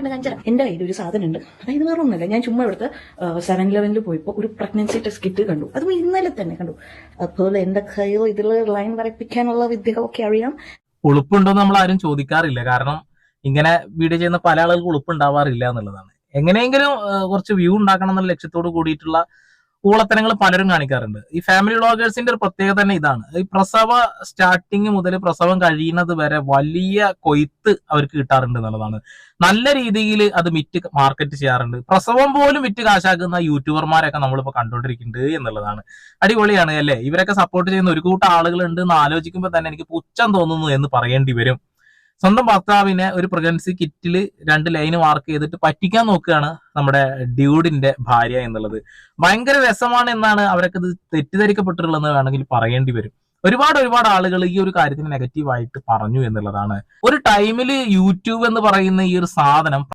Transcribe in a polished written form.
ഉദാഹരണത്തിന് കാണിച്ചാൽ എന്റെ കയ്യിൽ ഒരു സാധനം ഉണ്ട്. അതായത് വേറെ ഒന്നുമില്ല, ഞാൻ ചുമ്മാ ഇവിടുത്തെ 7-Eleven പോയപ്പോൾ ഒരു പ്രഗ്നൻസി ടെസ്റ്റ് കിറ്റ് കണ്ടു. അതും ഇന്നലെ തന്നെ കണ്ടു. അതുപോലെ എന്റെ കയ്യിൽ ഇതിൽ ലൈൻ വരപ്പിക്കാനുള്ള വിദ്യകളൊക്കെ അറിയാം. ഉളുപ്പുണ്ടോന്ന് നമ്മൾ ആരും ചോദിക്കാറില്ല. കാരണം ഇങ്ങനെ വീഡിയോ ചെയ്യുന്ന പല ആളുകൾക്ക് ഉളുപ്പുണ്ടാവാറില്ല എന്നുള്ളതാണ്. എങ്ങനെയെങ്കിലും കുറച്ച് വ്യൂ ഉണ്ടാക്കണം എന്നുള്ള ലക്ഷ്യത്തോട് കൂടിയിട്ടുള്ള ഊളത്തരങ്ങൾ പലരും കാണിക്കാറുണ്ട്. ഈ ഫാമിലി വ്ളോഗേഴ്സിന്റെ ഒരു പ്രത്യേകത തന്നെ ഇതാണ്. ഈ പ്രസവ സ്റ്റാർട്ടിങ് മുതൽ പ്രസവം കഴിയുന്നത് വരെ വലിയ കൊയ്ത്ത് അവർക്ക് കിട്ടാറുണ്ട് എന്നുള്ളതാണ്. നല്ല രീതിയിൽ അത് വിറ്റ് മാർക്കറ്റ് ചെയ്യാറുണ്ട്. പ്രസവം പോലും വിറ്റ് കാശാക്കുന്ന യൂട്യൂബർമാരൊക്കെ നമ്മളിപ്പോ കണ്ടുകൊണ്ടിരിക്കുന്നുണ്ട് എന്നുള്ളതാണ്. അടിപൊളിയാണ് അല്ലേ? ഇവരൊക്കെ സപ്പോർട്ട് ചെയ്യുന്ന ഒരു കൂട്ടം ആളുകളുണ്ട് എന്ന് ആലോചിക്കുമ്പോൾ തന്നെ എനിക്ക് പുച്ഛം തോന്നുന്നു എന്ന് പറയേണ്ടി വരും. സ്വന്തം ഭർത്താവിനെ ഒരു പ്രഗ്നൻസി കിറ്റിൽ 2 ലൈന് മാർക്ക് ചെയ്തിട്ട് പറ്റിക്കാൻ നോക്കുകയാണ് നമ്മുടെ ഡ്യൂഡിന്റെ ഭാര്യ എന്നുള്ളത്. ഭയങ്കര രസമാണ് എന്നാണ് അവരൊക്കെ ഇത് തെറ്റിദ്ധരിക്കപ്പെട്ടിട്ടുള്ളതെന്ന് വേണമെങ്കിൽ പറയേണ്ടി വരും. ഒരുപാട് ആളുകൾ ഈ ഒരു കാര്യത്തിന് നെഗറ്റീവായിട്ട് പറഞ്ഞു എന്നുള്ളതാണ്. ഒരു ടൈമിൽ യൂട്യൂബ് എന്ന് പറയുന്ന ഈ ഒരു സാധനം